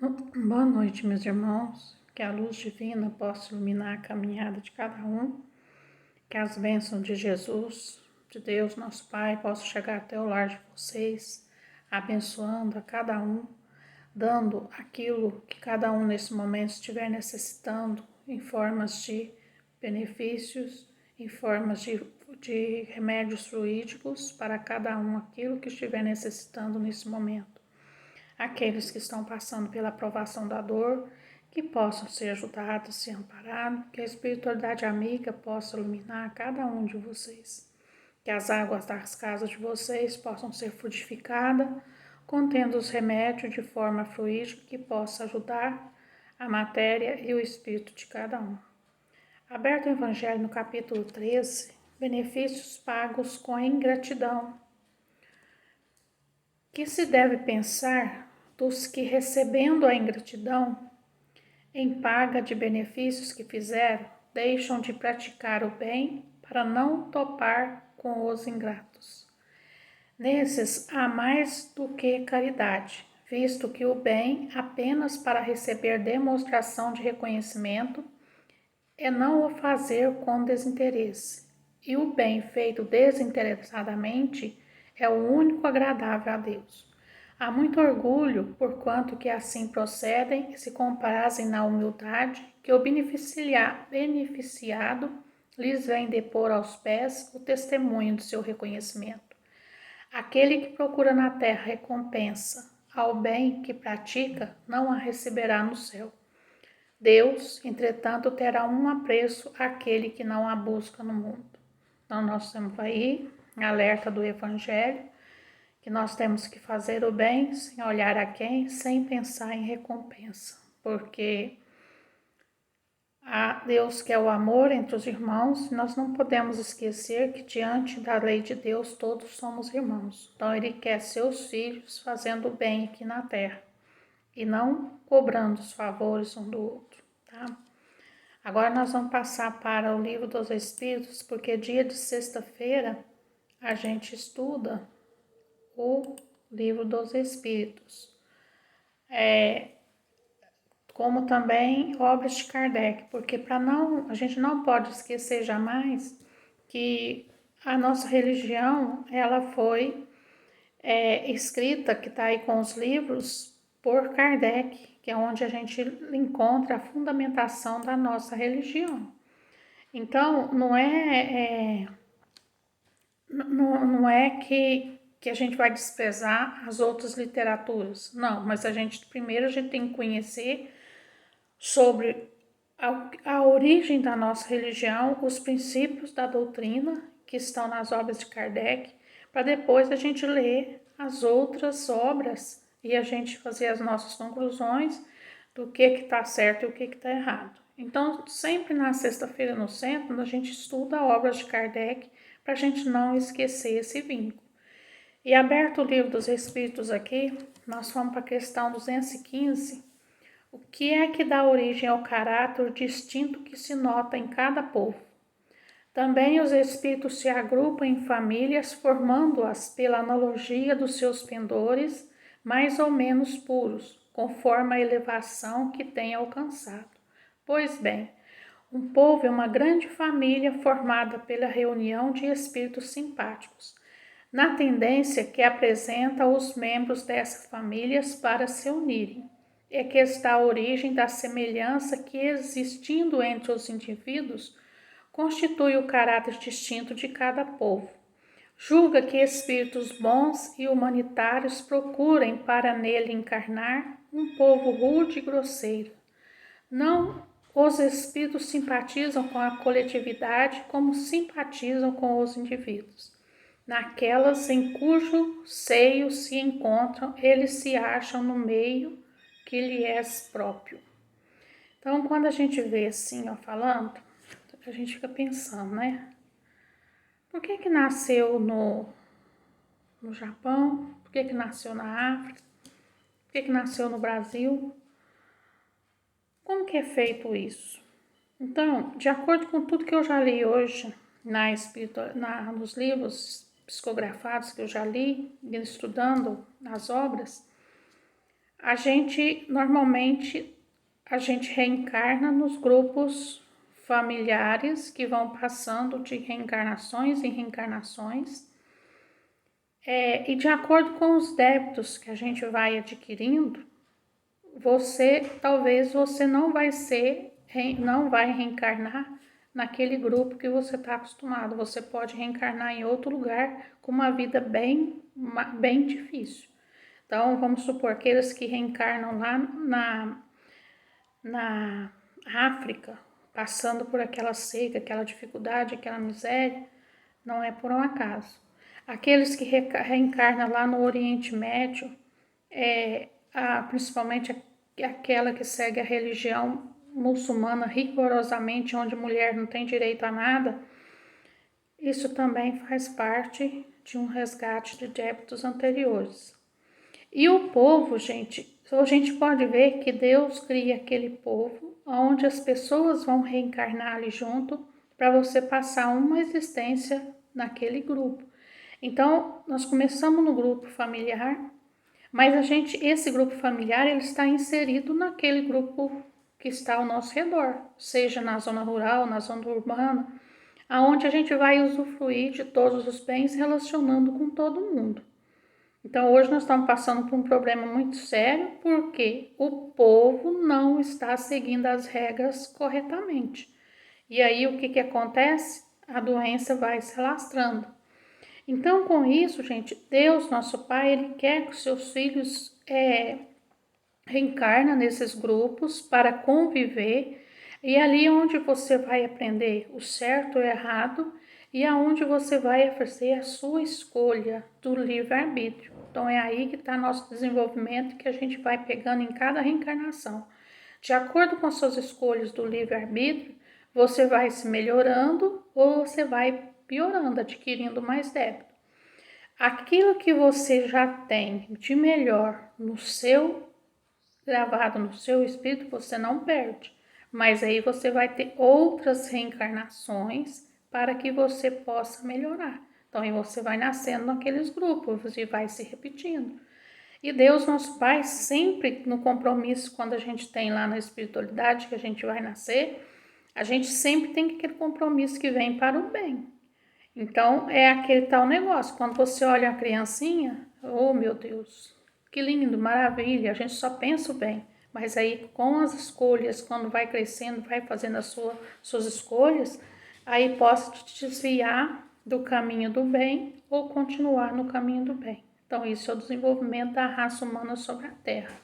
Boa noite, meus irmãos. Que a luz divina possa iluminar a caminhada de cada um. Que as bênçãos de Jesus, de Deus, nosso Pai, possam chegar até o lar de vocês, abençoando a cada um, dando aquilo que cada um nesse momento estiver necessitando, em formas de benefícios, em formas de remédios fluídicos para cada um, aquilo que estiver necessitando nesse momento. Aqueles que estão passando pela provação da dor, que possam ser ajudados e amparados, que a espiritualidade amiga possa iluminar cada um de vocês, que as águas das casas de vocês possam ser frutificadas, contendo os remédios de forma fluídica que possa ajudar a matéria e o espírito de cada um. Aberto o Evangelho no capítulo 13, benefícios pagos com ingratidão. Que se deve pensar dos que, recebendo a ingratidão, em paga de benefícios que fizeram, deixam de praticar o bem para não topar com os ingratos. Nesses há mais do que caridade, visto que o bem, apenas para receber demonstração de reconhecimento, é não o fazer com desinteresse, e o bem feito desinteressadamente é o único agradável a Deus. Há muito orgulho, porquanto que assim procedem e se comprazem na humildade que o beneficiado lhes vem depor aos pés o testemunho do seu reconhecimento. Aquele que procura na terra recompensa ao bem que pratica, não a receberá no céu. Deus, entretanto, terá um apreço àquele que não a busca no mundo. Então, nós temos aí alerta do Evangelho, que nós temos que fazer o bem sem olhar a quem, sem pensar em recompensa, porque Deus quer o amor entre os irmãos, e nós não podemos esquecer que diante da lei de Deus todos somos irmãos. Então Ele quer seus filhos fazendo o bem aqui na terra e não cobrando os favores um do outro, tá? Agora nós vamos passar para o Livro dos Espíritos, porque dia de sexta-feira a gente estuda o Livro dos Espíritos, como também obras de Kardec, porque a gente não pode esquecer jamais que a nossa religião ela foi escrita, que está aí com os livros, por Kardec, que é onde a gente encontra a fundamentação da nossa religião. Então, não é que a gente vai desprezar as outras literaturas, não, mas primeiro a gente tem que conhecer sobre a origem da nossa religião, os princípios da doutrina que estão nas obras de Kardec, para depois a gente ler as outras obras e a gente fazer as nossas conclusões do que está certo e o que está errado. Então, sempre na sexta-feira no centro, a gente estuda obras de Kardec para a gente não esquecer esse vínculo. E aberto o Livro dos Espíritos aqui, nós vamos para a questão 215. O que é que dá origem ao caráter distinto que se nota em cada povo? Também os espíritos se agrupam em famílias, formando-as pela analogia dos seus pendores, mais ou menos puros, conforme a elevação que têm alcançado. Pois bem, um povo é uma grande família formada pela reunião de espíritos simpáticos, na tendência que apresenta os membros dessas famílias para se unirem. É que está a origem da semelhança que, existindo entre os indivíduos, constitui o caráter distinto de cada povo. Julga que espíritos bons e humanitários procurem para nele encarnar um povo rude e grosseiro. Não os espíritos simpatizam com a coletividade como simpatizam com os indivíduos. Naquelas em cujo seio se encontram, eles se acham no meio que lhe é próprio. Então, quando a gente vê assim, falando, a gente fica pensando, né? Por que nasceu no Japão? Por que nasceu na África? Por que nasceu no Brasil? Como que é feito isso? Então, de acordo com tudo que eu já li hoje nos livros psicografados que eu já li, estudando as obras, Normalmente, a gente reencarna nos grupos familiares que vão passando de reencarnações em reencarnações. E de acordo com os débitos que a gente vai adquirindo, talvez você não vai reencarnar naquele grupo que você está acostumado. Você pode reencarnar em outro lugar com uma vida bem difícil. Então, vamos supor, aqueles que reencarnam lá na África, passando por aquela seca, aquela dificuldade, aquela miséria, não é por um acaso. Aqueles que reencarnam lá no Oriente Médio, principalmente aquela que segue a religião muçulmana rigorosamente, onde mulher não tem direito a nada, isso também faz parte de um resgate de débitos anteriores. E o povo, gente, a gente pode ver que Deus cria aquele povo onde as pessoas vão reencarnar ali junto para você passar uma existência naquele grupo. Então, nós começamos no grupo familiar, mas esse grupo familiar, ele está inserido naquele grupo que está ao nosso redor, seja na zona rural, na zona urbana, aonde a gente vai usufruir de todos os bens relacionando com todo mundo. Então, hoje nós estamos passando por um problema muito sério, porque o povo não está seguindo as regras corretamente. E aí, o que acontece? A doença vai se alastrando. Então, com isso, gente, Deus, nosso Pai, Ele quer que os seus filhos reencarnem nesses grupos para conviver, e ali onde você vai aprender o certo e o errado, e aonde você vai fazer a sua escolha do livre-arbítrio. Então, é aí que está nosso desenvolvimento, que a gente vai pegando em cada reencarnação. De acordo com as suas escolhas do livre-arbítrio, você vai se melhorando ou você vai piorando, adquirindo mais débito. Aquilo que você já tem de melhor gravado no seu espírito, você não perde. Mas aí você vai ter outras reencarnações para que você possa melhorar. Então, aí você vai nascendo naqueles grupos e vai se repetindo. E Deus, nosso Pai, sempre no compromisso, quando a gente tem lá na espiritualidade que a gente vai nascer, a gente sempre tem aquele compromisso que vem para o bem. Então, é aquele tal negócio. Quando você olha a criancinha, oh meu Deus, que lindo, maravilha, a gente só pensa o bem. Mas aí, com as escolhas, quando vai crescendo, vai fazendo suas escolhas, aí posso te desviar do caminho do bem ou continuar no caminho do bem. Então, isso é o desenvolvimento da raça humana sobre a Terra.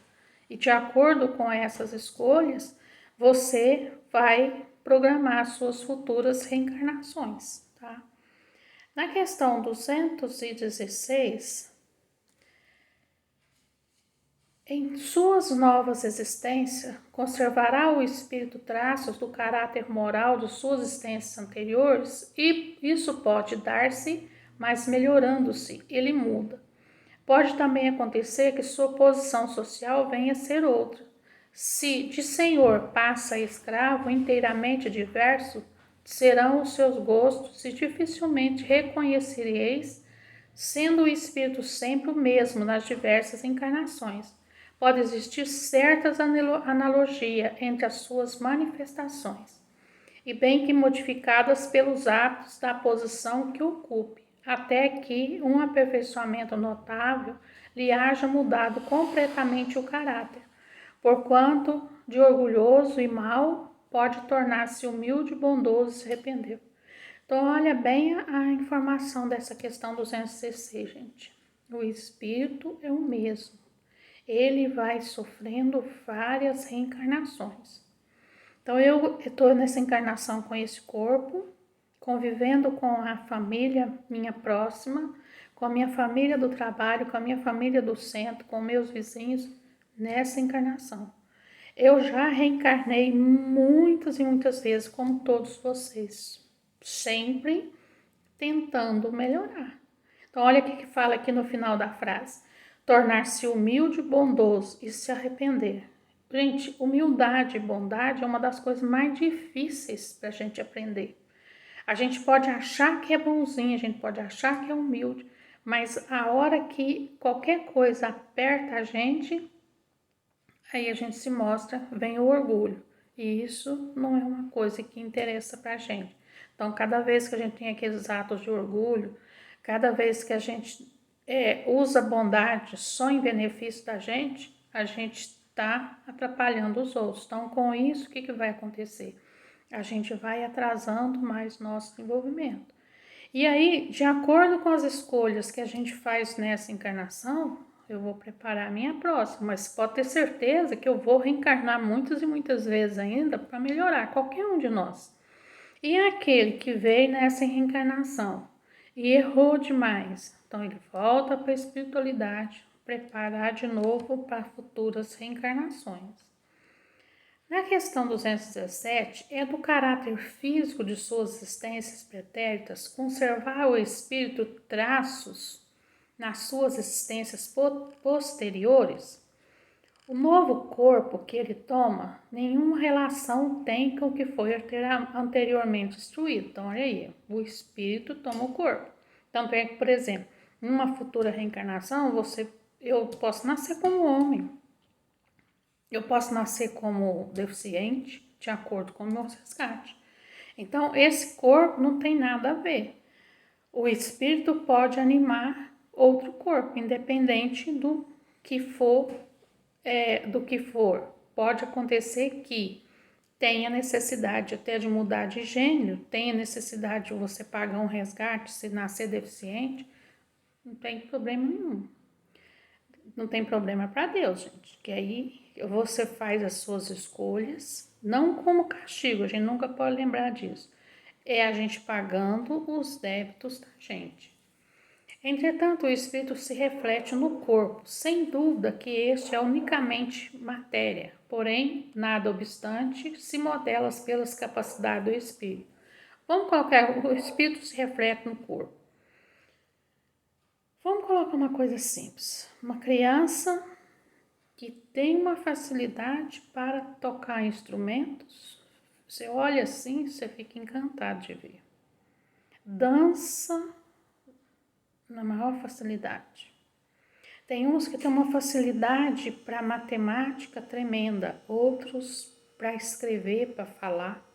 E de acordo com essas escolhas, você vai programar suas futuras reencarnações, tá? Na questão 216, em suas novas existências, conservará o espírito traços do caráter moral de suas existências anteriores, e isso pode dar-se, mas melhorando-se, ele muda. Pode também acontecer que sua posição social venha a ser outra. Se de senhor passa a escravo inteiramente diverso, serão os seus gostos e dificilmente reconhecereis, sendo o espírito sempre o mesmo nas diversas encarnações. Pode existir certas analogias entre as suas manifestações, e bem que modificadas pelos hábitos da posição que ocupe, até que um aperfeiçoamento notável lhe haja mudado completamente o caráter, porquanto de orgulhoso e mau pode tornar-se humilde, bondoso e se arrepender. Então, olha bem a informação dessa questão 216, gente. O espírito é o mesmo. Ele vai sofrendo várias reencarnações. Então, eu estou nessa encarnação com esse corpo, convivendo com a família minha próxima, com a minha família do trabalho, com a minha família do centro, com meus vizinhos, nessa encarnação. Eu já reencarnei muitas e muitas vezes, como todos vocês, sempre tentando melhorar. Então, olha o que fala aqui no final da frase. Tornar-se humilde, bondoso e se arrepender. Gente, humildade e bondade é uma das coisas mais difíceis para a gente aprender. A gente pode achar que é bonzinho, a gente pode achar que é humilde, mas a hora que qualquer coisa aperta a gente, aí a gente se mostra, vem o orgulho. E isso não é uma coisa que interessa pra gente. Então, cada vez que a gente tem aqueles atos de orgulho, cada vez que a gente usa bondade só em benefício da gente, a gente está atrapalhando os outros. Então, com isso, o que vai acontecer? A gente vai atrasando mais nosso desenvolvimento. E aí, de acordo com as escolhas que a gente faz nessa encarnação, eu vou preparar a minha próxima, mas pode ter certeza que eu vou reencarnar muitas e muitas vezes ainda para melhorar qualquer um de nós. E aquele que veio nessa reencarnação e errou demais, então ele volta para a espiritualidade, preparar de novo para futuras reencarnações. Na questão 217, é do caráter físico de suas existências pretéritas conservar o espírito traços nas suas existências posteriores. O novo corpo que ele toma nenhuma relação tem com o que foi anteriormente destruído. Então, olha aí, o espírito toma o corpo. Tanto é que, por exemplo, numa futura reencarnação, eu posso nascer como homem. Eu posso nascer como deficiente, de acordo com o meu resgate. Então, esse corpo não tem nada a ver. O espírito pode animar outro corpo, independente do que for. Pode acontecer que tenha necessidade até de mudar de gênero, tenha necessidade de você pagar um resgate se nascer deficiente. Não tem problema nenhum. Não tem problema para Deus, gente. Que aí você faz as suas escolhas, não como castigo, a gente nunca pode lembrar disso. É a gente pagando os débitos da gente. Entretanto, o espírito se reflete no corpo, sem dúvida que este é unicamente matéria, porém, nada obstante, se modela pelas capacidades do espírito. Vamos colocar, o espírito se reflete no corpo. Vamos colocar uma coisa simples. Uma criança que tem uma facilidade para tocar instrumentos, você olha assim, você fica encantado de ver. Dança na maior facilidade. Tem uns que têm uma facilidade para matemática tremenda, outros para escrever, para falar.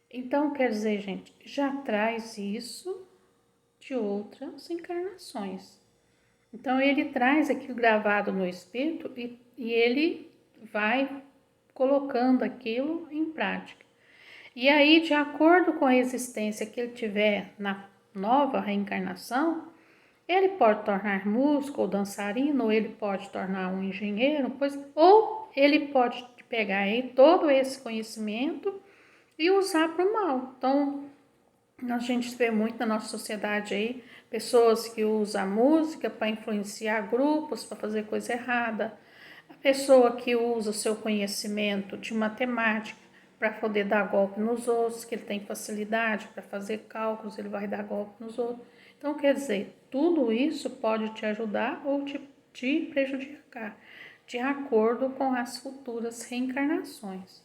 Então, quer dizer, gente, já traz isso de outras encarnações. Então, ele traz aquilo gravado no espírito e ele vai colocando aquilo em prática. E aí, de acordo com a existência que ele tiver na nova reencarnação, ele pode tornar músico ou dançarino, ou ele pode tornar um engenheiro, ou ele pode pegar aí todo esse conhecimento e usar para o mal. Então, a gente vê muito na nossa sociedade aí, pessoas que usam a música para influenciar grupos, para fazer coisa errada. A pessoa que usa o seu conhecimento de matemática para poder dar golpe nos outros, que ele tem facilidade para fazer cálculos, ele vai dar golpe nos outros. Então, quer dizer, tudo isso pode te ajudar ou te prejudicar, de acordo com as futuras reencarnações.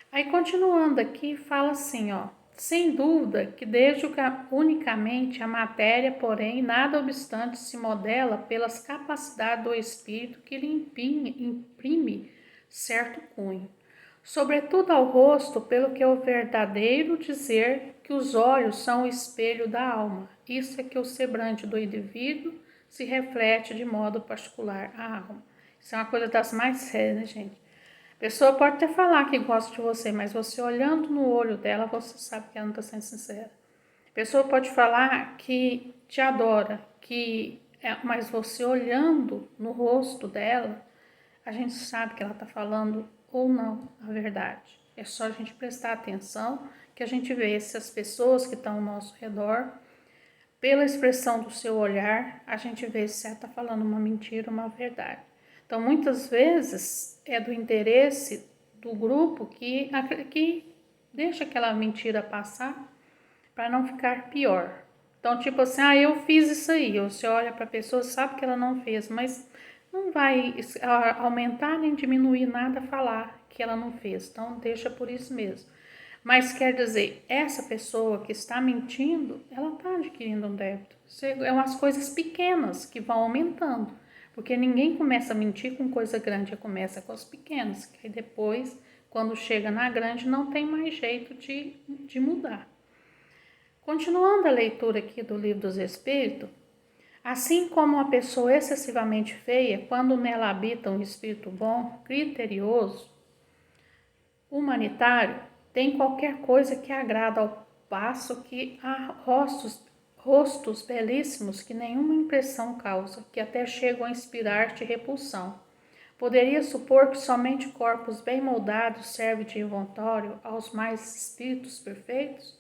Aí, continuando aqui, fala assim, ó. Sem dúvida que desde unicamente a matéria, porém, nada obstante se modela pelas capacidades do espírito que lhe imprime certo cunho. Sobretudo ao rosto, pelo que é o verdadeiro dizer que os olhos são o espelho da alma. Isso é que o semblante do indivíduo se reflete de modo particular à alma. Isso é uma coisa das mais sérias, né, gente? A pessoa pode até falar que gosta de você, mas você olhando no olho dela, você sabe que ela não está sendo sincera. A pessoa pode falar que te adora, mas você olhando no rosto dela, a gente sabe que ela está falando ou não a verdade. É só a gente prestar atenção que a gente vê se as pessoas que estão ao nosso redor, pela expressão do seu olhar, a gente vê se ela está falando uma mentira ou uma verdade. Então, muitas vezes, é do interesse do grupo que deixa aquela mentira passar para não ficar pior. Então, tipo assim, eu fiz isso aí. Você olha para a pessoa, sabe que ela não fez, mas não vai aumentar nem diminuir nada falar que ela não fez. Então, deixa por isso mesmo. Mas quer dizer, essa pessoa que está mentindo, ela está adquirindo um débito. É umas coisas pequenas que vão aumentando. Porque ninguém começa a mentir com coisa grande, começa com os pequenos, que aí depois, quando chega na grande, não tem mais jeito de mudar. Continuando a leitura aqui do Livro dos Espíritos, assim como uma pessoa excessivamente feia, quando nela habita um espírito bom, criterioso, humanitário, tem qualquer coisa que agrada, ao passo que há rostos belíssimos que nenhuma impressão causa, que até chegam a inspirar-te repulsão. Poderia supor que somente corpos bem moldados servem de inventório aos mais espíritos perfeitos?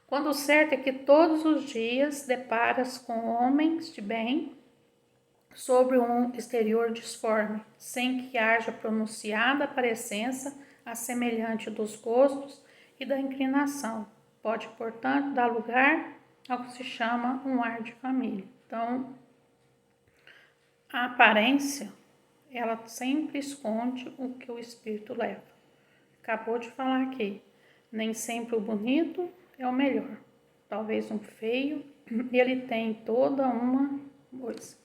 Quando o certo é que todos os dias deparas com homens de bem sobre um exterior disforme, sem que haja pronunciada parecença assemelhante dos gostos e da inclinação. Pode, portanto, dar lugar ao que se chama um ar de família. Então, a aparência, ela sempre esconde o que o espírito leva. Acabou de falar aqui, nem sempre o bonito é o melhor. Talvez um feio, ele tem toda uma coisa.